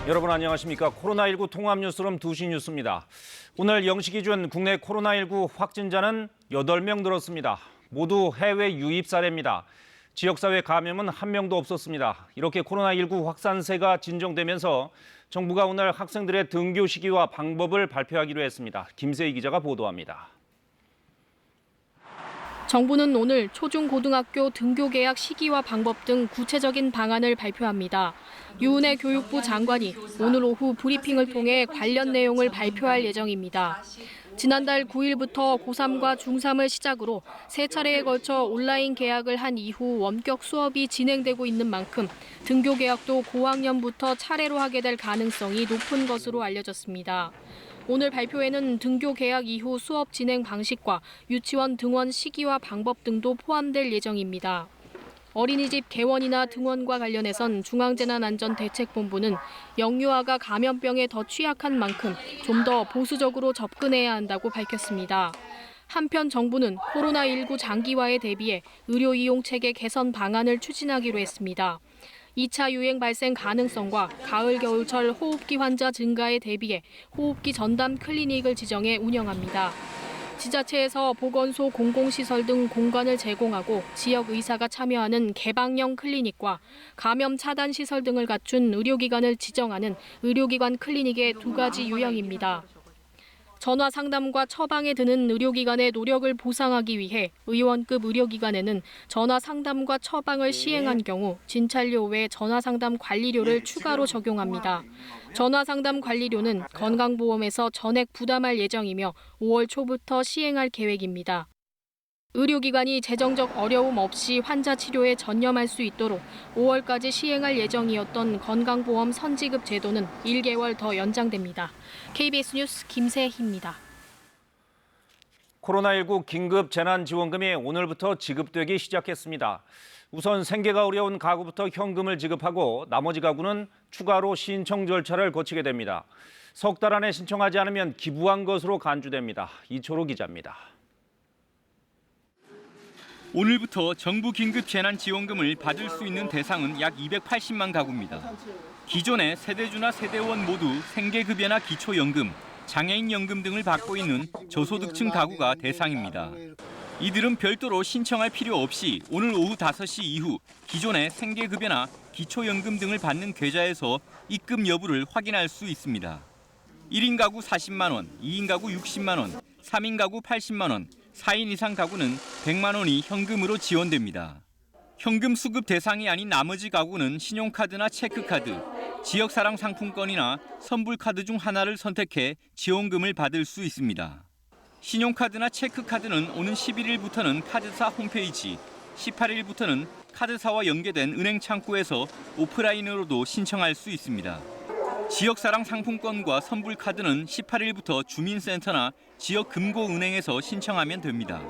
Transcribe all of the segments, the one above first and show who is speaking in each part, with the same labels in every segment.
Speaker 1: 여러분 안녕하십니까. 코로나19 통합 뉴스룸 2시 뉴스입니다. 오늘 0시 기준 국내 코로나19 확진자는 8명 늘었습니다. 모두 해외 유입 사례입니다. 지역사회 감염은 1명도 없었습니다. 이렇게 코로나19 확산세가 진정되면서 정부가 오늘 학생들의 등교 시기와 방법을 발표하기로 했습니다. 김세희 기자가 보도합니다.
Speaker 2: 정부는 오늘 초중고등학교 등교 계약 시기와 방법 등 구체적인 방안을 발표합니다. 유은혜 교육부 장관이 오늘 오후 브리핑을 통해 관련 내용을 발표할 예정입니다. 지난달 9일부터 고3과 중3을 시작으로 세 차례에 걸쳐 온라인 계약을 한 이후 원격 수업이 진행되고 있는 만큼 등교 계약도 고학년부터 차례로 하게 될 가능성이 높은 것으로 알려졌습니다. 오늘 발표에는 등교 계약 이후 수업 진행 방식과 유치원 등원 시기와 방법 등도 포함될 예정입니다. 어린이집 개원이나 등원과 관련해선 중앙재난안전대책본부는 영유아가 감염병에 더 취약한 만큼 좀 더 보수적으로 접근해야 한다고 밝혔습니다. 한편 정부는 코로나19 장기화에 대비해 의료 이용 체계 개선 방안을 추진하기로 했습니다. 2차 유행 발생 가능성과 가을 겨울철 호흡기 환자 증가에 대비해 호흡기 전담 클리닉을 지정해 운영합니다. 지자체에서 보건소, 공공시설 등 공간을 제공하고 지역 의사가 참여하는 개방형 클리닉과 감염 차단 시설 등을 갖춘 의료기관을 지정하는 의료기관 클리닉의 두 가지 유형입니다. 전화 상담과 처방에 드는 의료기관의 노력을 보상하기 위해 의원급 의료기관에는 전화 상담과 처방을 시행한 경우 진찰료 외 전화 상담 관리료를 추가로 적용합니다. 전화 상담 관리료는 건강보험에서 전액 부담할 예정이며 5월 초부터 시행할 계획입니다. 의료기관이 재정적 어려움 없이 환자 치료에 전념할 수 있도록 5월까지 시행할 예정이었던 건강보험 선지급 제도는 1개월 더 연장됩니다. KBS 뉴스 김세희입니다.
Speaker 1: 코로나19 긴급 재난지원금이 오늘부터 지급되기 시작했습니다. 우선 생계가 어려운 가구부터 현금을 지급하고 나머지 가구는 추가로 신청 절차를 거치게 됩니다. 석 달 안에 신청하지 않으면 기부한 것으로 간주됩니다. 이초로 기자입니다.
Speaker 3: 오늘부터 정부 긴급 재난지원금을 받을 수 있는 대상은 약 280만 가구입니다. 기존에 세대주나 세대원 모두 생계급여나 기초연금, 장애인연금 등을 받고 있는 저소득층 가구가 대상입니다. 이들은 별도로 신청할 필요 없이 오늘 오후 5시 이후 기존의 생계급여나 기초연금 등을 받는 계좌에서 입금 여부를 확인할 수 있습니다. 1인 가구 40만 원, 2인 가구 60만 원, 3인 가구 80만 원, 4인 이상 가구는 100만 원이 현금으로 지원됩니다. 현금 수급 대상이 아닌 나머지 가구는 신용카드나 체크카드, 지역사랑 상품권이나 선불카드 중 하나를 선택해 지원금을 받을 수 있습니다. 신용카드나 체크카드는 오는 11일부터는 카드사 홈페이지, 18일부터는 카드사와 연계된 은행 창구에서 오프라인으로도 신청할 수 있습니다. 지역사랑 상품권과 선불카드는 18일부터 주민센터나 지역 금고은행에서 신청하면 됩니다.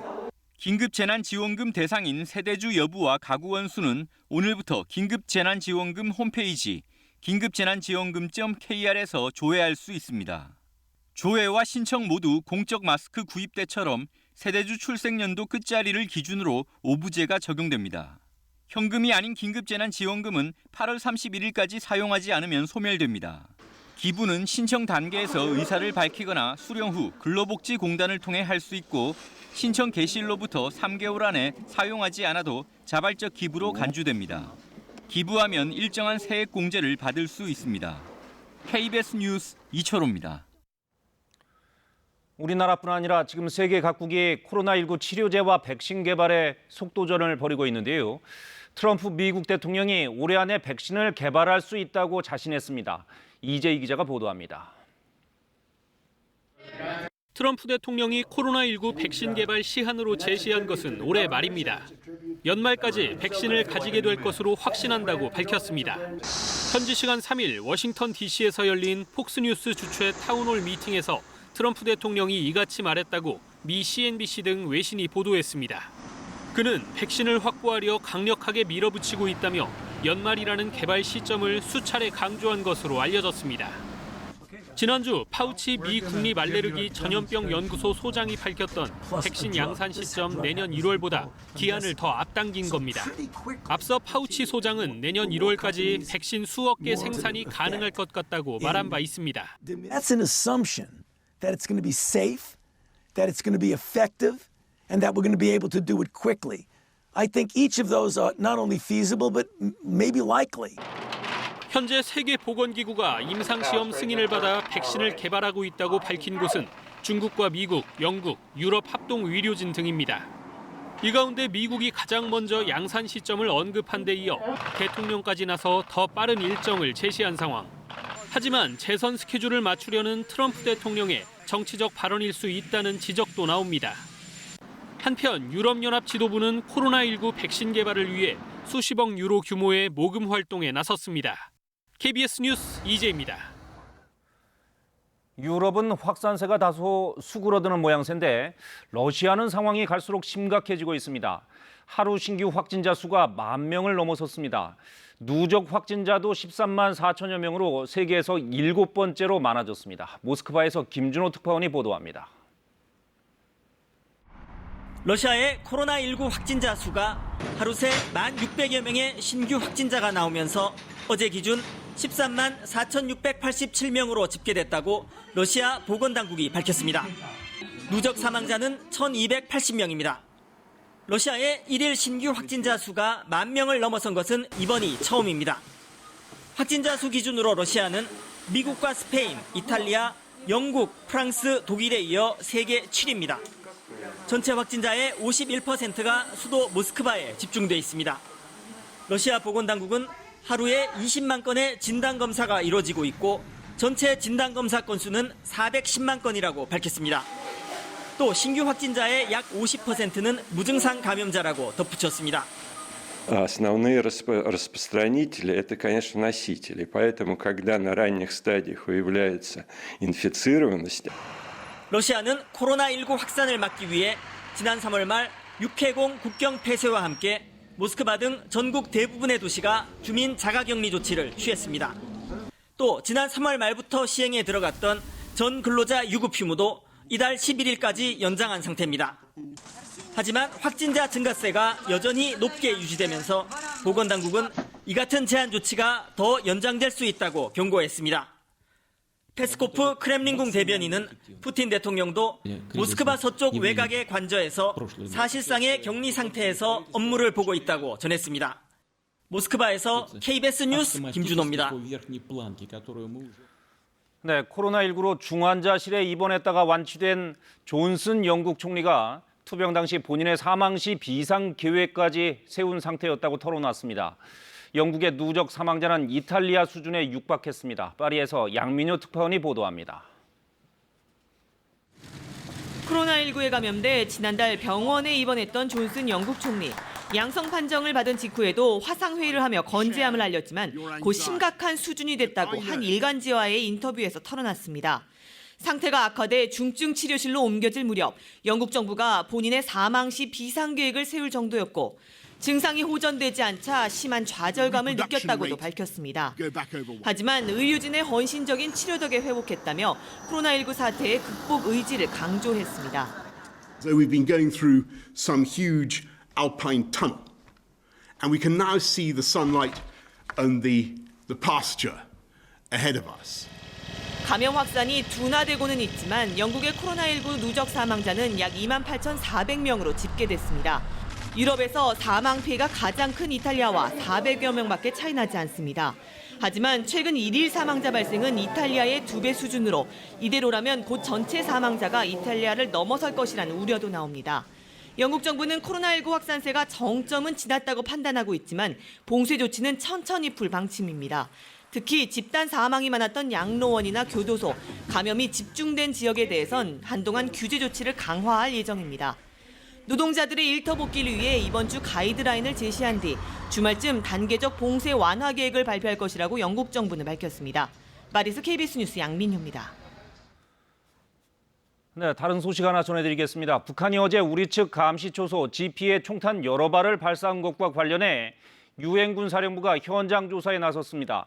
Speaker 3: 긴급재난지원금 대상인 세대주 여부와 가구 원수는 오늘부터 긴급재난지원금 홈페이지 긴급재난지원금.kr에서 조회할 수 있습니다. 조회와 신청 모두 공적 마스크 구입 때처럼 세대주 출생연도 끝자리를 기준으로 오부제가 적용됩니다. 현금이 아닌 긴급재난지원금은 8월 31일까지 사용하지 않으면 소멸됩니다. 기부는 신청 단계에서 의사를 밝히거나 수령 후 근로복지공단을 통해 할 수 있고 신청 개시일로부터 3개월 안에 사용하지 않아도 자발적 기부로 간주됩니다. 기부하면 일정한 세액 공제를 받을 수 있습니다. KBS 뉴스 이철호입니다.
Speaker 1: 우리나라뿐 아니라 지금 세계 각국이 코로나19 치료제와 백신 개발에 속도전을 벌이고 있는데요. 트럼프 미국 대통령이 올해 안에 백신을 개발할 수 있다고 자신했습니다. 이재희 기자가 보도합니다.
Speaker 4: 트럼프 대통령이 코로나19 백신 개발 시한으로 제시한 것은 올해 말입니다. 연말까지 백신을 가지게 될 것으로 확신한다고 밝혔습니다. 현지 시간 3일 워싱턴 DC에서 열린 폭스뉴스 주최 타운홀 미팅에서 트럼프 대통령이 이같이 말했다고 미 CNBC 등 외신이 보도했습니다. 그는 백신을 확보하려 강력하게 밀어붙이고 있다며 연말이라는 개발 시점을 수차례 강조한 것으로 알려졌습니다. 지난주 파우치 미 국립 알레르기 전염병 연구소 소장이 밝혔던 백신 양산 시점 내년 1월보다 기한을 더 앞당긴 겁니다. 앞서 파우치 소장은 내년 1월까지 백신 수억 개 생산이 가능할 것 같다고 말한 바 있습니다.
Speaker 5: That's an assumption that it's going to be safe, that it's going to be effective, and that we're going to be able to do it quickly. I think each of those are not only feasible but maybe likely.
Speaker 4: 현재 세계보건기구가 임상시험 승인을 받아 백신을 개발하고 있다고 밝힌 곳은 중국과 미국, 영국, 유럽 합동의료진 등입니다. 이 가운데 미국이 가장 먼저 양산 시점을 언급한 데 이어 대통령까지 나서 더 빠른 일정을 제시한 상황. 하지만 재선 스케줄을 맞추려는 트럼프 대통령의 정치적 발언일 수 있다는 지적도 나옵니다. 한편 유럽연합 지도부는 코로나19 백신 개발을 위해 수십억 유로 규모의 모금 활동에 나섰습니다. KBS 뉴스 이재입니다.
Speaker 1: 유럽은 확산세가 다소 수그러드는 모양새인데 러시아는 상황이 갈수록 심각해지고 있습니다. 하루 신규 확진자 수가 10,000명을 넘어섰습니다. 누적 확진자도 13만 4천여 명으로 세계에서 7번째로 많아졌습니다. 모스크바에서 김준호 특파원이 보도합니다.
Speaker 6: 러시아의 코로나19 확진자 수가 하루 새 1,600여 명의 신규 확진자가 나오면서 어제 기준 13만 4,687명으로 집계됐다고 러시아 보건당국이 밝혔습니다. 누적 사망자는 1,280명입니다. 러시아의 1일 신규 확진자 수가 10,000명을 넘어선 것은 이번이 처음입니다. 확진자 수 기준으로 러시아는 미국과 스페인, 이탈리아, 영국, 프랑스, 독일에 이어 세계 7위입니다. 전체 확진자의 51%가 수도 모스크바에 집중돼 있습니다. 러시아 보건당국은 하루에 20만 건의 진단검사가 이루어지고 있고 전체 진단검사 건수는 410만 건이라고 밝혔습니다. 또 신규 확진자의 약 50%는 무증상 감염자라고 덧붙였습니다.
Speaker 7: Основные распространители – это, конечно, носители. Поэтому, когда на ранних стадиях выявляется инфицированность,
Speaker 6: 러시아는 코로나19 확산을 막기 위해 지난 3월 말 육해공 국경 폐쇄와 함께 모스크바 등 전국 대부분의 도시가 주민 자가격리 조치를 취했습니다. 또 지난 3월 말부터 시행에 들어갔던 전 근로자 유급 휴무도 이달 11일까지 연장한 상태입니다. 하지만 확진자 증가세가 여전히 높게 유지되면서 보건당국은 이 같은 제한 조치가 더 연장될 수 있다고 경고했습니다. 페스코프 크렘린궁 대변인은 푸틴 대통령도 모스크바 서쪽 외곽의 관저에서 사실상의 격리 상태에서 업무를 보고 있다고 전했습니다. 모스크바에서 KBS 뉴스 김준호입니다.
Speaker 1: 네, 코로나19로 중환자실에 입원했다가 완치된 존슨 영국 총리가 투병 당시 본인의 사망 시 비상 계획까지 세운 상태였다고 털어놨습니다. 영국의 누적 사망자는 이탈리아 수준에 육박했습니다. 파리에서 양민효 특파원이 보도합니다.
Speaker 8: 코로나19에 감염돼 지난달 병원에 입원했던 존슨 영국 총리. 양성 판정을 받은 직후에도 화상회의를 하며 건재함을 알렸지만 곧 심각한 수준이 됐다고 한 일간지와의 인터뷰에서 털어놨습니다. 상태가 악화돼 중증 치료실로 옮겨질 무렵 영국 정부가 본인의 사망 시 비상계획을 세울 정도였고 증상이 호전되지 않자 심한 좌절감을 느꼈다고도 밝혔습니다. 하지만 의료진의 헌신적인 치료 덕에 회복했다며 코로나19 사태의 극복 의지를 강조했습니다.
Speaker 9: So we've been going through some huge alpine tunnel, and we can now see the sunlight and the pasture ahead of us.
Speaker 8: 감염 확산이 둔화되고는 있지만 영국의 코로나19 누적 사망자는 약 28,400명으로 집계됐습니다. 유럽에서 사망 피해가 가장 큰 이탈리아와 400여 명밖에 차이 나지 않습니다. 하지만 최근 1일 사망자 발생은 이탈리아의 2배 수준으로 이대로라면 곧 전체 사망자가 이탈리아를 넘어설 것이라는 우려도 나옵니다. 영국 정부는 코로나19 확산세가 정점은 지났다고 판단하고 있지만 봉쇄 조치는 천천히 풀 방침입니다. 특히 집단 사망이 많았던 양로원이나 교도소, 감염이 집중된 지역에 대해선 한동안 규제 조치를 강화할 예정입니다. 노동자들의 일터 복귀를 위해 이번 주 가이드라인을 제시한 뒤 주말쯤 단계적 봉쇄 완화 계획을 발표할 것이라고 영국 정부는 밝혔습니다. 파리에서 KBS 뉴스 양민효입니다.
Speaker 1: 네, 다른 소식 하나 전해드리겠습니다. 북한이 어제 우리 측 감시초소 GP의 총탄 여러 발을 발사한 것과 관련해 유엔군 사령부가 현장 조사에 나섰습니다.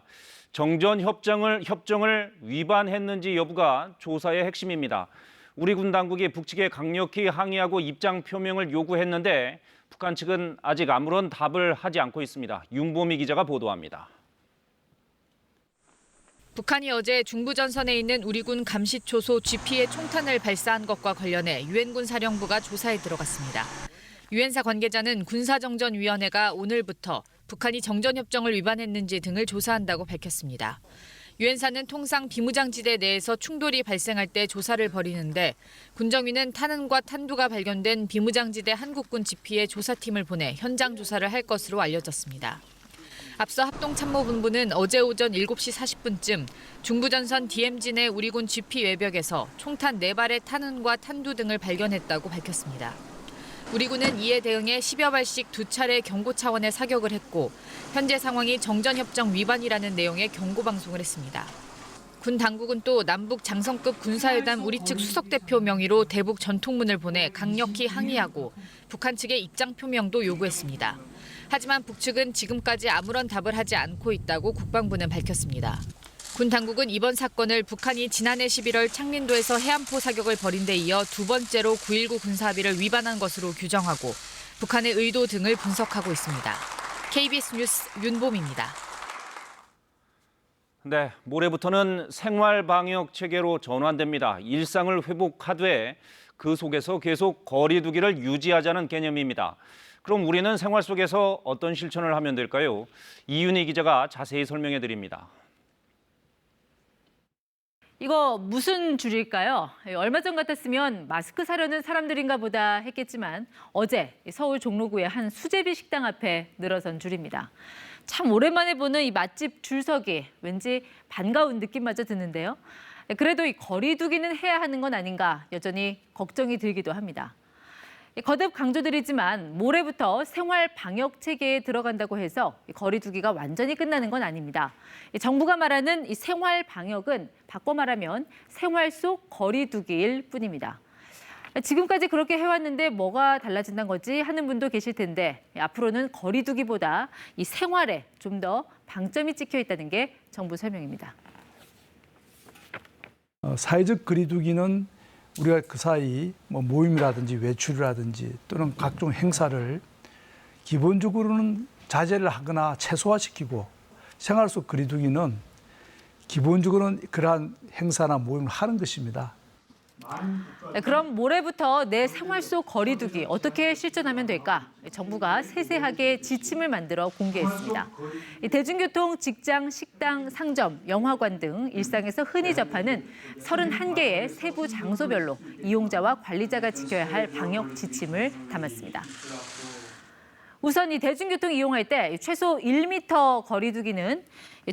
Speaker 1: 정전 협정을 위반했는지 여부가 조사의 핵심입니다. 우리 군 당국이 북측에 강력히 항의하고 입장 표명을 요구했는데 북한 측은 아직 아무런 답을 하지 않고 있습니다. 윤보미 기자가 보도합니다.
Speaker 10: 북한이 어제 중부전선에 있는 우리군 감시초소 GP에 총탄을 발사한 것과 관련해 유엔군 사령부가 조사에 들어갔습니다. 유엔사 관계자는 군사정전위원회가 오늘부터 북한이 정전협정을 위반했는지 등을 조사한다고 밝혔습니다. 유엔사는 통상 비무장지대 내에서 충돌이 발생할 때 조사를 벌이는데 군정위는 탄환과 탄두가 발견된 비무장지대 한국군 GP에 조사팀을 보내 현장 조사를 할 것으로 알려졌습니다. 앞서 합동참모본부는 어제 오전 7시 40분쯤 중부전선 DMZ 내 우리군 GP 외벽에서 총탄 4발의 탄환과 탄두 등을 발견했다고 밝혔습니다. 우리군은 이에 대응해 10여 발씩 2차례 경고 차원의 사격을 했고 현재 상황이 정전협정 위반이라는 내용의 경고방송을 했습니다. 군 당국은 또 남북 장성급 군사회담 우리 측 수석대표 명의로 대북 전통문을 보내 강력히 항의하고 북한 측의 입장 표명도 요구했습니다. 하지만 북측은 지금까지 아무런 답을 하지 않고 있다고 국방부는 밝혔습니다. 군 당국은 이번 사건을 북한이 지난해 11월 창린도에서 해안포 사격을 벌인 데 이어 두 번째로 9.19 군사합의를 위반한 것으로 규정하고 북한의 의도 등을 분석하고 있습니다. KBS 뉴스 윤봄입니다.
Speaker 1: 네, 모레부터는 생활방역 체계로 전환됩니다. 일상을 회복하되 그 속에서 계속 거리 두기를 유지하자는 개념입니다. 그럼 우리는 생활 속에서 어떤 실천을 하면 될까요? 이윤희 기자가 자세히 설명해 드립니다.
Speaker 11: 이거 무슨 줄일까요? 얼마 전 같았으면 마스크 사려는 사람들인가 보다 했겠지만 어제 서울 종로구의 한 수제비 식당 앞에 늘어선 줄입니다. 참 오랜만에 보는 이 맛집 줄서기, 왠지 반가운 느낌마저 드는데요. 그래도 이 거리 두기는 해야 하는 건 아닌가 여전히 걱정이 들기도 합니다. 거듭 강조드리지만 모레부터 생활 방역 체계에 들어간다고 해서 거리 두기가 완전히 끝나는 건 아닙니다. 정부가 말하는 이 생활 방역은 바꿔 말하면 생활 속 거리 두기일 뿐입니다. 지금까지 그렇게 해왔는데 뭐가 달라진다는 거지 하는 분도 계실 텐데 앞으로는 거리 두기보다 이 생활에 좀 더 방점이 찍혀 있다는 게 정부 설명입니다.
Speaker 12: 사회적 거리 두기는 우리가 그 사이 모임이라든지 외출이라든지 또는 각종 행사를 기본적으로는 자제를 하거나 최소화시키고 생활 속 거리 두기는 기본적으로는 그러한 행사나 모임을 하는 것입니다.
Speaker 11: 그럼 모레부터 내 생활 속 거리 두기 어떻게 실천하면 될까? 정부가 세세하게 지침을 만들어 공개했습니다. 대중교통, 직장, 식당, 상점, 영화관 등 일상에서 흔히 접하는 31개의 세부 장소별로 이용자와 관리자가 지켜야 할 방역 지침을 담았습니다. 우선 이 대중교통 이용할 때 최소 1m 거리 두기는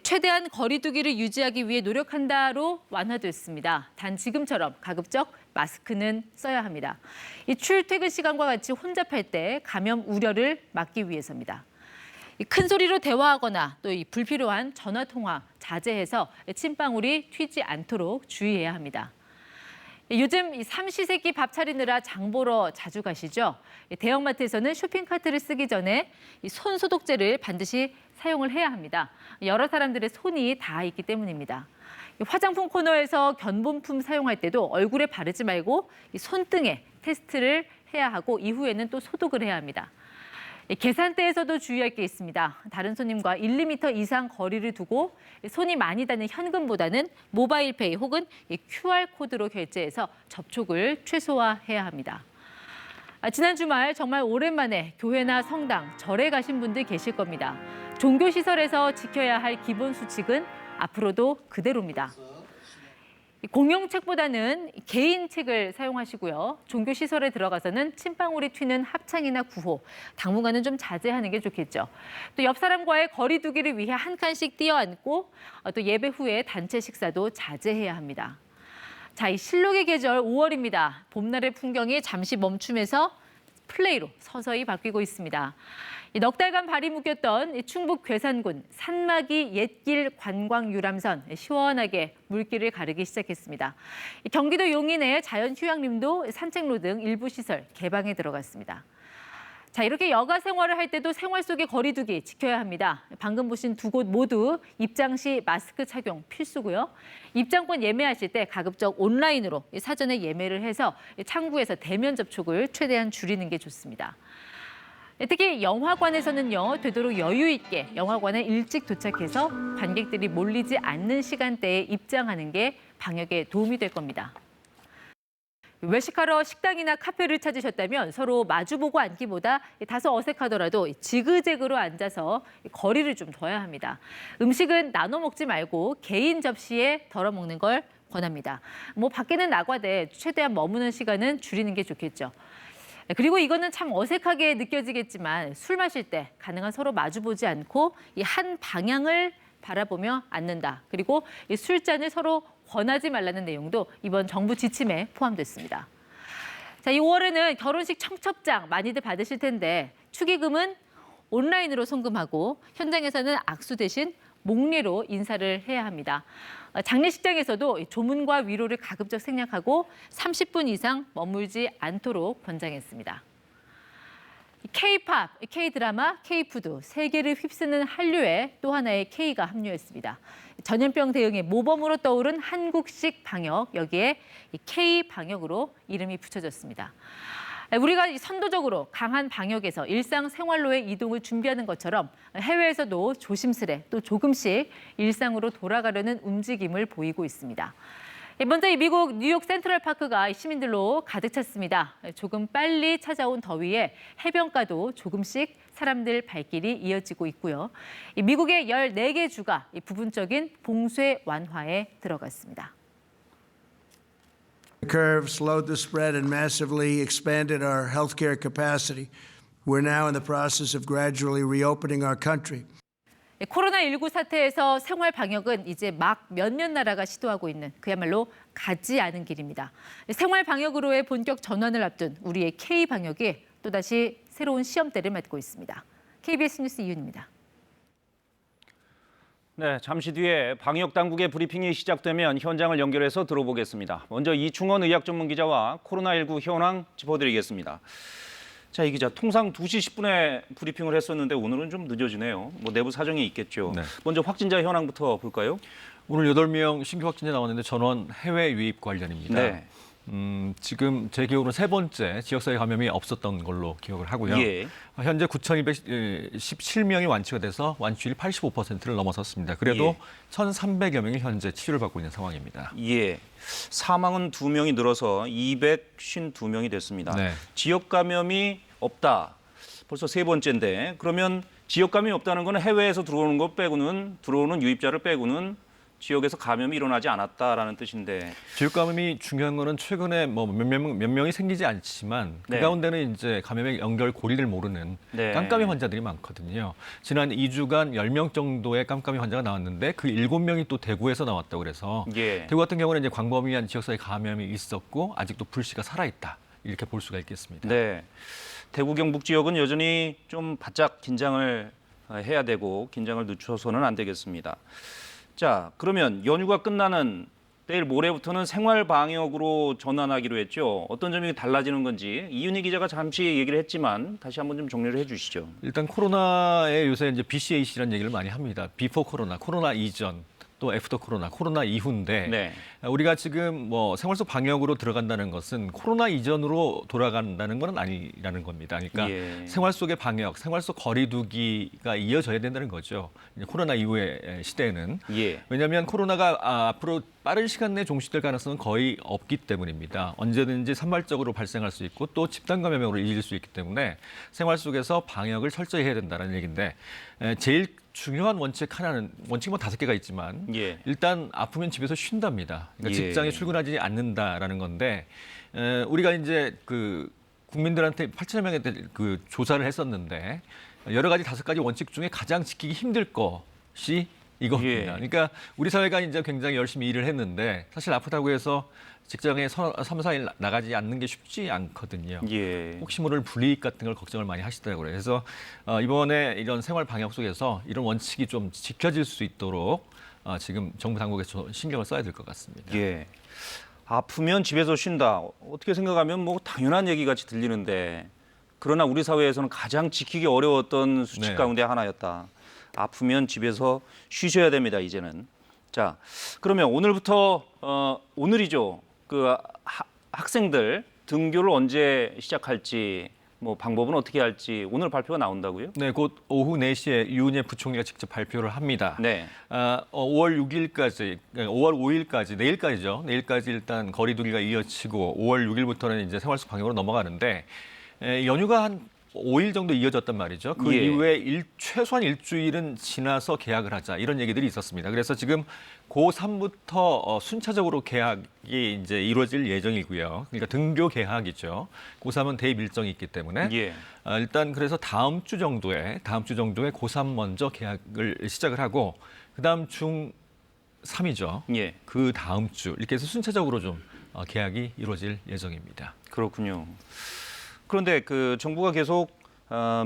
Speaker 11: 최대한 거리 두기를 유지하기 위해 노력한다로 완화됐습니다. 단 지금처럼 가급적 마스크는 써야 합니다. 이 출퇴근 시간과 같이 혼잡할 때 감염 우려를 막기 위해서입니다. 큰 소리로 대화하거나 또 이 불필요한 전화 통화 자제해서 침방울이 튀지 않도록 주의해야 합니다. 요즘 이 삼시세끼 밥 차리느라 장 보러 자주 가시죠? 대형마트에서는 쇼핑카트를 쓰기 전에 이 손소독제를 반드시 사용을 해야 합니다. 여러 사람들의 손이 닿아 있기 때문입니다. 화장품 코너에서 견본품 사용할 때도 얼굴에 바르지 말고 이 손등에 테스트를 해야 하고 이후에는 또 소독을 해야 합니다. 계산대에서도 주의할 게 있습니다. 다른 손님과 1, 2m 이상 거리를 두고 손이 많이 닿는 현금보다는 모바일페이 혹은 QR코드로 결제해서 접촉을 최소화해야 합니다. 지난 주말 정말 오랜만에 교회나 성당, 절에 가신 분들 계실 겁니다. 종교시설에서 지켜야 할 기본 수칙은 앞으로도 그대로입니다. 공용책보다는 개인 책을 사용하시고요. 종교시설에 들어가서는 침방울이 튀는 합창이나 구호, 당분간은 좀 자제하는 게 좋겠죠. 또 옆 사람과의 거리 두기를 위해 한 칸씩 뛰어앉고 또 예배 후에 단체 식사도 자제해야 합니다. 자, 이 실록의 계절 5월입니다. 봄날의 풍경이 잠시 멈춤에서 플레이로 서서히 바뀌고 있습니다. 넉 달간 발이 묶였던 충북 괴산군 산막이 옛길 관광 유람선 시원하게 물길을 가르기 시작했습니다. 경기도 용인의 자연휴양림도 산책로 등 일부 시설 개방에 들어갔습니다. 자, 이렇게 여가 생활을 할 때도 생활 속의 거리 두기 지켜야 합니다. 방금 보신 두 곳 모두 입장 시 마스크 착용 필수고요. 입장권 예매하실 때 가급적 온라인으로 사전에 예매를 해서 창구에서 대면 접촉을 최대한 줄이는 게 좋습니다. 특히 영화관에서는요, 되도록 여유 있게 영화관에 일찍 도착해서 관객들이 몰리지 않는 시간대에 입장하는 게 방역에 도움이 될 겁니다. 외식하러 식당이나 카페를 찾으셨다면 서로 마주보고 앉기보다 다소 어색하더라도 지그재그로 앉아서 거리를 좀 둬야 합니다. 음식은 나눠 먹지 말고 개인 접시에 덜어 먹는 걸 권합니다. 밖에는 나가되 최대한 머무는 시간은 줄이는 게 좋겠죠. 그리고 이거는 참 어색하게 느껴지겠지만 술 마실 때 가능한 서로 마주보지 않고 이 한 방향을 바라보며 앉는다. 그리고 이 술잔을 서로 권하지 말라는 내용도 이번 정부 지침에 포함됐습니다. 자, 이 5월에는 결혼식 청첩장 많이들 받으실 텐데 축의금은 온라인으로 송금하고 현장에서는 악수 대신 목례로 인사를 해야 합니다. 장례식장에서도 조문과 위로를 가급적 생략하고 30분 이상 머물지 않도록 권장했습니다. K-팝, K-드라마, K-푸드 세 개를 휩쓰는 한류에 또 하나의 K가 합류했습니다. 전염병 대응의 모범으로 떠오른 한국식 방역, 여기에 K-방역으로 이름이 붙여졌습니다. 우리가 선도적으로 강한 방역에서 일상생활로의 이동을 준비하는 것처럼 해외에서도 조심스레 또 조금씩 일상으로 돌아가려는 움직임을 보이고 있습니다. 먼저 미국 뉴욕 센트럴파크가 시민들로 가득 찼습니다. 조금 빨리 찾아온 더위에 해변가도 조금씩 사람들 발길이 이어지고 있고요. 미국의 14개 주가 부분적인 봉쇄 완화에 들어갔습니다.
Speaker 13: The curve slowed the spread and massively expanded our healthcare capacity. We're now in the process of gradually reopening our country.
Speaker 11: 코로나19 사태에서 생활 방역은 이제 막 몇몇 나라가 시도하고 있는 그야말로 가지 않은 길입니다. 생활 방역으로의 본격 전환을 앞둔 우리의 K-방역이 또다시 새로운 시험대를 맞고 있습니다. KBS 뉴스 이윤입니다.
Speaker 1: 네, 잠시 뒤에 방역 당국의 브리핑이 시작되면 현장을 연결해서 들어보겠습니다. 먼저 이충원 의학 전문 기자와 코로나19 현황 짚어드리겠습니다. 자, 이 기자, 통상 2시 10분에 브리핑을 했었는데 오늘은 좀 늦어지네요. 내부 사정이 있겠죠. 네. 먼저 확진자 현황부터 볼까요?
Speaker 14: 오늘 8명 신규 확진자 나왔는데 전원 해외 유입 관련입니다. 네. 지금 제 기억으로는 세 번째 지역사회 감염이 없었던 걸로 기억을 하고요. 예. 현재 9,217명이 완치가 돼서 완치율이 85%를 넘어섰습니다. 그래도 1,300여 명이 현재 치료를 받고 있는 상황입니다.
Speaker 1: 예. 사망은 2명이 늘어서 252명이 됐습니다. 네. 지역 감염이 없다. 벌써 세 번째인데 그러면 지역 감염이 없다는 건 해외에서 들어오는 것 빼고는 들어오는 유입자를 빼고는 지역에서 감염이 일어나지 않았다라는 뜻인데
Speaker 14: 지역 감염이 중요한 거는 최근에 몇 명이 생기지 않지만 그 네. 가운데는 이제 감염의 연결 고리를 모르는 네. 깜깜이 환자들이 많거든요. 지난 2주간 10명 정도의 깜깜이 환자가 나왔는데 그 7명이 또 대구에서 나왔다고 그래서 예. 대구 같은 경우는 이제 광범위한 지역사회 감염이 있었고 아직도 불씨가 살아있다 이렇게 볼 수가 있겠습니다.
Speaker 1: 네, 대구 경북 지역은 여전히 좀 바짝 긴장을 해야 되고 긴장을 늦춰서는 안 되겠습니다. 자, 그러면 연휴가 끝나는 내일 모레부터는 생활 방역으로 전환하기로 했죠. 어떤 점이 달라지는 건지 이윤희 기자가 잠시 얘기를 했지만 다시 한번 좀 정리를 해주시죠.
Speaker 14: 일단 코로나에 요새 이제 BCAC라는 얘기를 많이 합니다. 비포 코로나, 코로나 이전. 또 애프터 코로나, 코로나 이후인데 네. 우리가 지금 생활 속 방역으로 들어간다는 것은 코로나 이전으로 돌아간다는 건 아니라는 겁니다. 그러니까 예. 생활 속의 방역, 생활 속 거리 두기가 이어져야 된다는 거죠. 이제 코로나 이후의 시대에는. 예. 왜냐하면 코로나가 앞으로 빠른 시간 내에 종식될 가능성은 거의 없기 때문입니다. 언제든지 산발적으로 발생할 수 있고 또 집단 감염으로 이어질 수 있기 때문에 생활 속에서 방역을 철저히 해야 된다는 얘기인데 제일 중요한 원칙 하나는 원칙 5개가 있지만 예. 일단 아프면 집에서 쉰답니다. 그러니까 예. 직장에 출근하지 않는다라는 건데 우리가 이제 그 국민들한테 8천여 명에 그 조사를 했었는데 여러 가지 5가지 원칙 중에 가장 지키기 힘들 것이 이겁니다. 예. 그러니까 우리 사회가 이제 굉장히 열심히 일을 했는데 사실 아프다고 해서 직장에 3, 4일 나가지 않는 게 쉽지 않거든요. 예. 혹시 모를 불이익 같은 걸 걱정을 많이 하시더라고요. 그래서 이번에 이런 생활 방역 속에서 이런 원칙이 좀 지켜질 수 있도록 지금 정부 당국에서 신경을 써야 될 것 같습니다.
Speaker 1: 예. 아프면 집에서 쉰다. 어떻게 생각하면 당연한 얘기 같이 들리는데 그러나 우리 사회에서는 가장 지키기 어려웠던 수칙
Speaker 14: 네.
Speaker 1: 가운데 하나였다. 아프면 집에서 쉬셔야 됩니다. 이제는. 자, 그러면 오늘부터 오늘이죠. 그 학생들 등교를 언제 시작할지, 뭐 방법은 어떻게 할지 오늘 발표가 나온다고요?
Speaker 14: 네, 곧 오후 4시에 유은혜 부총리가 직접 발표를 합니다.
Speaker 1: 네.
Speaker 14: 5월 6일까지, 5월 5일까지, 내일까지죠. 내일까지 일단 거리두기가 이어지고 5월 6일부터는 이제 생활 속 방역으로 넘어가는데 연휴가 한 5일 정도 이어졌단 말이죠. 그
Speaker 1: 예.
Speaker 14: 이후에 최소한 일주일은 지나서 개학을 하자 이런 얘기들이 있었습니다. 그래서 지금 고3부터 순차적으로 개학이 이제 이루어질 예정이고요. 그러니까 등교 개학이죠. 고3은 대입 일정이 있기 때문에
Speaker 1: 예.
Speaker 14: 일단 그래서 다음 주 정도에 고3 먼저 개학을 시작을 하고 그다음 중3이죠.
Speaker 1: 예.
Speaker 14: 그 다음 주 이렇게 해서 순차적으로 좀 개학이 이루어질 예정입니다.
Speaker 1: 그렇군요. 그런데 그 정부가 계속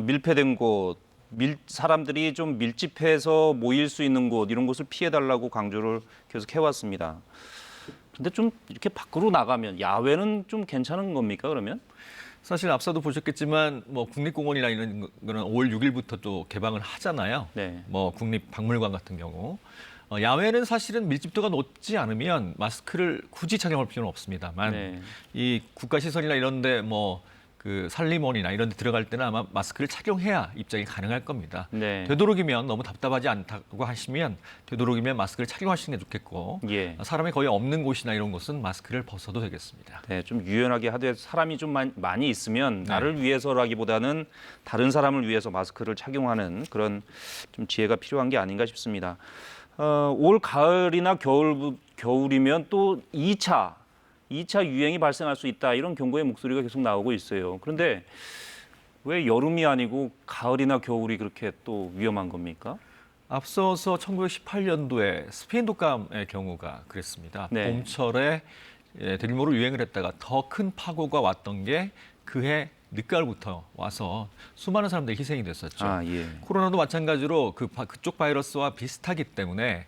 Speaker 1: 밀폐된 곳, 사람들이 좀 밀집해서 모일 수 있는 곳 이런 곳을 피해달라고 강조를 계속 해왔습니다. 근데 좀 이렇게 밖으로 나가면 야외는 좀 괜찮은 겁니까 그러면?
Speaker 14: 사실 앞서도 보셨겠지만 뭐 국립공원이나 이런 거는 5월 6일부터 또 개방을 하잖아요.
Speaker 1: 네.
Speaker 14: 뭐 국립박물관 같은 경우. 야외는 사실은 밀집도가 높지 않으면 마스크를 굳이 착용할 필요는 없습니다만
Speaker 1: 네.
Speaker 14: 이 국가시설이나 이런데 뭐 그 산림원이나 이런 데 들어갈 때는 아마 마스크를 착용해야 입장이 가능할 겁니다.
Speaker 1: 네.
Speaker 14: 되도록이면 너무 답답하지 않다고 하시면 되도록이면 마스크를 착용하시는 게 좋겠고
Speaker 1: 예.
Speaker 14: 사람이 거의 없는 곳이나 이런 곳은 마스크를 벗어도 되겠습니다.
Speaker 1: 네, 좀 유연하게 하되 사람이 좀 많이 있으면
Speaker 14: 네.
Speaker 1: 나를 위해서라기보다는 다른 사람을 위해서 마스크를 착용하는 그런 좀 지혜가 필요한 게 아닌가 싶습니다. 올 가을이나 겨울이면 또 2차 유행이 발생할 수 있다 이런 경고의 목소리가 계속 나오고 있어요. 그런데 왜 여름이 아니고 가을이나 겨울이 그렇게 또 위험한 겁니까?
Speaker 14: 앞서서 1918년도에 스페인 독감의 경우가 그랬습니다.
Speaker 1: 네.
Speaker 14: 봄철에 대규모로 유행을 했다가 더 큰 파고가 왔던 게 그해 늦가을부터 와서 수많은 사람들이 희생이 됐었죠.
Speaker 1: 예.
Speaker 14: 코로나도 마찬가지로 그쪽 바이러스와 비슷하기 때문에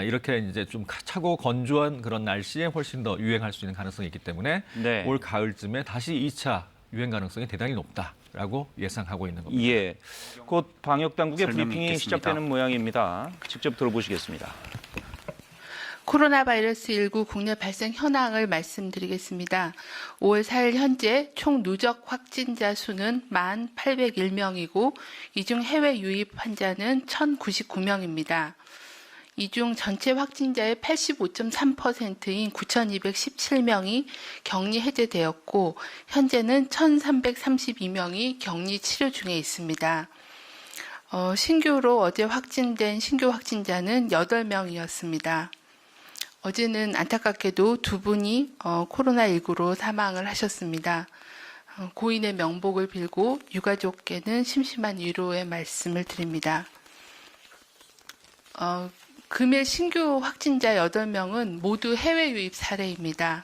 Speaker 14: 이렇게 이제 좀 차고 건조한 그런 날씨에 훨씬 더 유행할 수 있는 가능성이 있기 때문에
Speaker 1: 네.
Speaker 14: 올 가을쯤에 다시 2차 유행 가능성이 대단히 높다라고 예상하고 있는 겁니다.
Speaker 1: 예. 곧 방역 당국의
Speaker 15: 설명
Speaker 1: 브리핑이
Speaker 15: 듣겠습니다.
Speaker 1: 시작되는 모양입니다. 직접 들어보시겠습니다.
Speaker 16: 코로나 바이러스 19 국내 발생 현황을 말씀드리겠습니다. 5월 4일 현재 총 누적 확진자 수는 1,801명이고 이 중 해외 유입 환자는 1,099명입니다. 이 중 전체 확진자의 85.3%인 9,217명이 격리 해제되었고 현재는 1,332명이 격리 치료 중에 있습니다. 신규로 어제 확진된 신규 확진자는 8명이었습니다. 어제는 안타깝게도 2분이 코로나19로 사망을 하셨습니다. 고인의 명복을 빌고 유가족께는 심심한 위로의 말씀을 드립니다. 금일 신규 확진자 8명은 모두 해외 유입 사례입니다.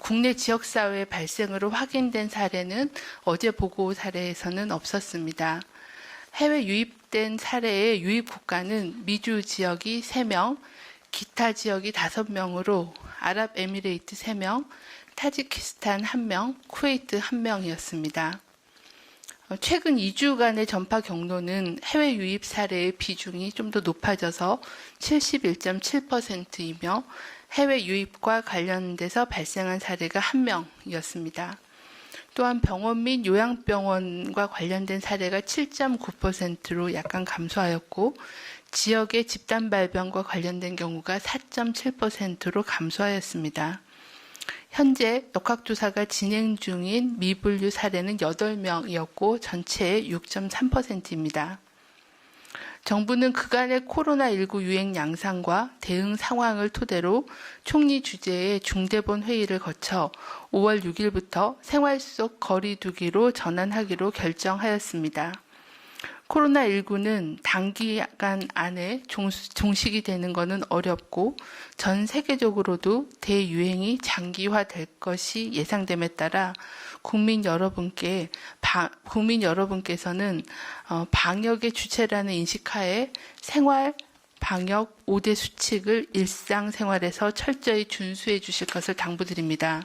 Speaker 16: 국내 지역사회 발생으로 확인된 사례는 어제 보고 사례에서는 없었습니다. 해외 유입된 사례의 유입 국가는 미주 지역이 3명, 기타 지역이 5명으로 아랍에미레이트 3명, 타지키스탄 1명, 쿠웨이트 1명이었습니다. 최근 2주간의 전파 경로는 해외 유입 사례의 비중이 좀 더 높아져서 71.7%이며 해외 유입과 관련돼서 발생한 사례가 1명이었습니다. 또한 병원 및 요양병원과 관련된 사례가 7.9%로 약간 감소하였고 지역의 집단 발병과 관련된 경우가 4.7%로 감소하였습니다. 현재 역학조사가 진행 중인 미분류 사례는 8명이었고 전체의 6.3%입니다. 정부는 그간의 코로나19 유행 양상과 대응 상황을 토대로 총리 주재의 중대본 회의를 거쳐 5월 6일부터 생활 속 거리 두기로 전환하기로 결정하였습니다. 코로나19는 단기간 안에 종식이 되는 것은 어렵고 전 세계적으로도 대유행이 장기화될 것이 예상됨에 따라 국민 여러분께서는 방역의 주체라는 인식하에 생활 방역 5대 수칙을 일상생활에서 철저히 준수해 주실 것을 당부드립니다.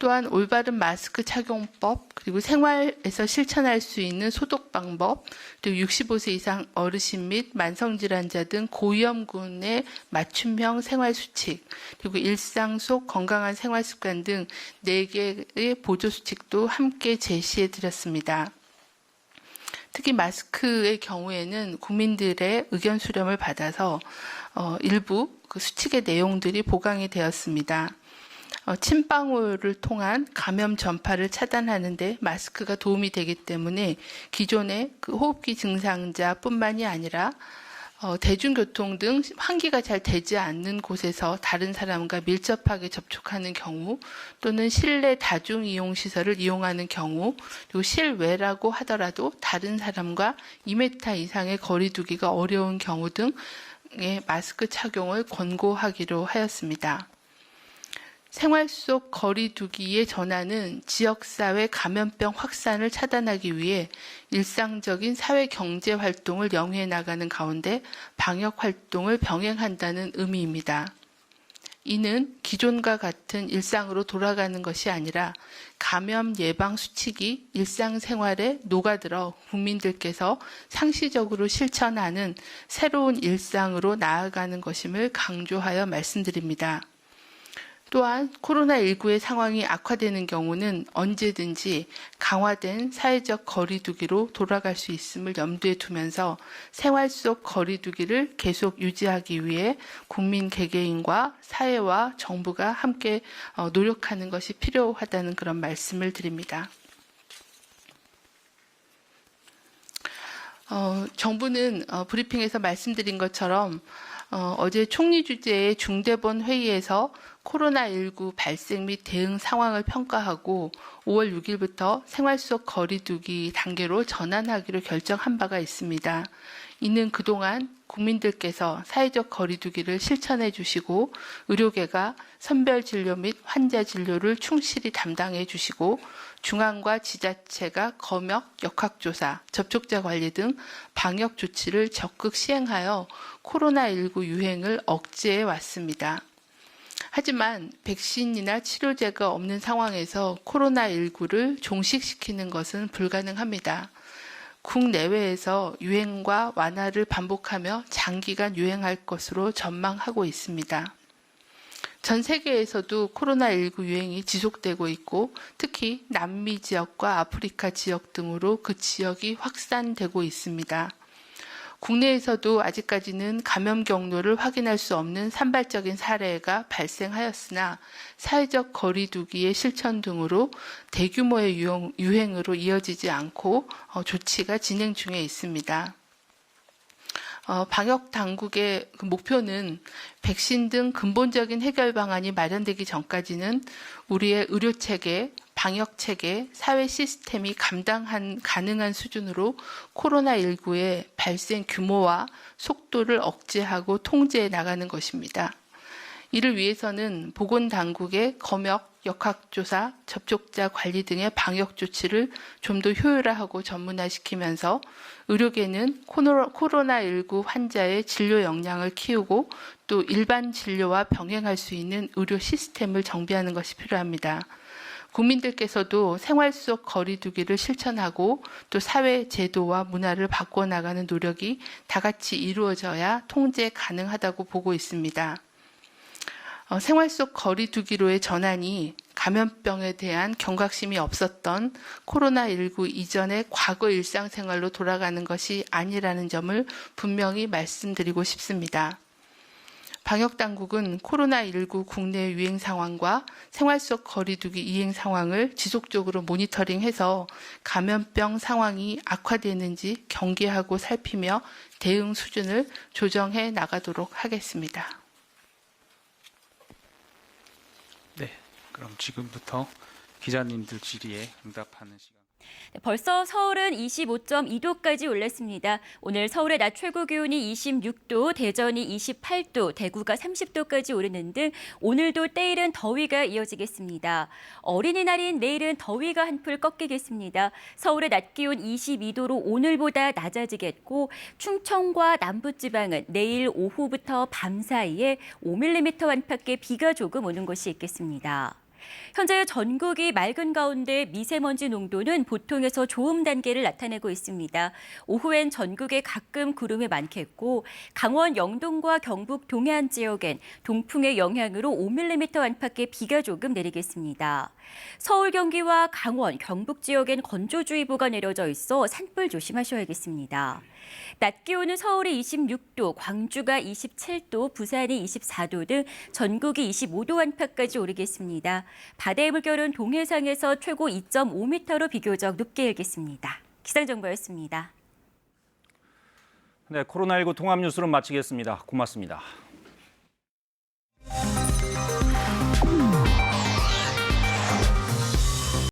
Speaker 16: 또한 올바른 마스크 착용법, 그리고 생활에서 실천할 수 있는 소독 방법, 그리고 65세 이상 어르신 및 만성질환자 등 고위험군의 맞춤형 생활 수칙, 그리고 일상 속 건강한 생활 습관 등 4개의 보조 수칙도 함께 제시해 드렸습니다. 특히 마스크의 경우에는 국민들의 의견 수렴을 받아서 일부 그 수칙의 내용들이 보강이 되었습니다. 침방울을 통한 감염 전파를 차단하는 데 마스크가 도움이 되기 때문에 기존의 그 호흡기 증상자뿐만이 아니라 대중교통 등 환기가 잘 되지 않는 곳에서 다른 사람과 밀접하게 접촉하는 경우 또는 실내 다중이용시설을 이용하는 경우 그리고 실외라고 하더라도 다른 사람과 2m 이상의 거리 두기가 어려운 경우 등의 마스크 착용을 권고하기로 하였습니다. 생활 속 거리 두기의 전환은 지역사회 감염병 확산을 차단하기 위해 일상적인 사회 경제 활동을 영위해 나가는 가운데 방역 활동을 병행한다는 의미입니다. 이는 기존과 같은 일상으로 돌아가는 것이 아니라 감염 예방 수칙이 일상생활에 녹아들어 국민들께서 상시적으로 실천하는 새로운 일상으로 나아가는 것임을 강조하여 말씀드립니다. 또한 코로나19의 상황이 악화되는 경우는 언제든지 강화된 사회적 거리 두기로 돌아갈 수 있음을 염두에 두면서 생활 속 거리 두기를 계속 유지하기 위해 국민 개개인과 사회와 정부가 함께 노력하는 것이 필요하다는 그런 말씀을 드립니다. 정부는 브리핑에서 말씀드린 것처럼 어제 총리 주재의 중대본 회의에서 코로나19 발생 및 대응 상황을 평가하고 5월 6일부터 생활 속 거리 두기 단계로 전환하기로 결정한 바가 있습니다. 이는 그동안 국민들께서 사회적 거리 두기를 실천해 주시고 의료계가 선별 진료 및 환자 진료를 충실히 담당해 주시고 중앙과 지자체가 검역, 역학조사, 접촉자 관리 등 방역 조치를 적극 시행하여 코로나19 유행을 억제해 왔습니다. 하지만 백신이나 치료제가 없는 상황에서 코로나19를 종식시키는 것은 불가능합니다. 국내외에서 유행과 완화를 반복하며 장기간 유행할 것으로 전망하고 있습니다. 전 세계에서도 코로나19 유행이 지속되고 있고 특히 남미 지역과 아프리카 지역 등으로 그 지역이 확산되고 있습니다. 국내에서도 아직까지는 감염 경로를 확인할 수 없는 산발적인 사례가 발생하였으나 사회적 거리 두기의 실천 등으로 대규모의 유행으로 이어지지 않고 조치가 진행 중에 있습니다. 방역 당국의 목표는 백신 등 근본적인 해결 방안이 마련되기 전까지는 우리의 의료 체계, 방역 체계, 사회 시스템이 가능한 수준으로 코로나19의 발생 규모와 속도를 억제하고 통제해 나가는 것입니다. 이를 위해서는 보건당국의 검역, 역학조사, 접촉자 관리 등의 방역 조치를 좀 더 효율화하고 전문화시키면서 의료계는 코로나19 환자의 진료 역량을 키우고 또 일반 진료와 병행할 수 있는 의료 시스템을 정비하는 것이 필요합니다. 국민들께서도 생활 속 거리 두기를 실천하고 또 사회 제도와 문화를 바꿔나가는 노력이 다 같이 이루어져야 통제 가능하다고 보고 있습니다. 생활 속 거리 두기로의 전환이 감염병에 대한 경각심이 없었던 코로나19 이전의 과거 일상생활로 돌아가는 것이 아니라는 점을 분명히 말씀드리고 싶습니다. 방역당국은 코로나19 국내 유행 상황과 생활 속 거리 두기 이행 상황을 지속적으로 모니터링해서 감염병 상황이 악화되는지 경계하고 살피며 대응 수준을 조정해 나가도록 하겠습니다.
Speaker 15: 네, 그럼 지금부터 기자님들 질의에 응답하는 시간.
Speaker 17: 벌써 서울은 25.2도까지 올랐습니다. 오늘 서울의 낮 최고 기온이 26도, 대전이 28도, 대구가 30도까지 오르는 등 오늘도 때이른 더위가 이어지겠습니다. 어린이날인 내일은 더위가 한풀 꺾이겠습니다. 서울의 낮 기온 22도로 오늘보다 낮아지겠고 충청과 남부지방은 내일 오후부터 밤 사이에 5mm 안팎의 비가 조금 오는 곳이 있겠습니다. 현재 전국이 맑은 가운데 미세먼지 농도는 보통에서 좋음 단계를 나타내고 있습니다. 오후엔 전국에 가끔 구름이 많겠고 강원 영동과 경북 동해안 지역엔 동풍의 영향으로 5mm 안팎의 비가 조금 내리겠습니다. 서울, 경기와 강원, 경북 지역엔 건조주의보가 내려져 있어 산불 조심하셔야겠습니다. 낮 기온은 서울이 26도, 광주가 27도, 부산이 24도 등 전국이 25도 안팎까지 오르겠습니다. 바다의 물결은 동해상에서 최고 2.5m로 비교적 높게 일겠습니다. 기상정보였습니다.
Speaker 1: 네, 코로나19 통합뉴스로 마치겠습니다. 고맙습니다.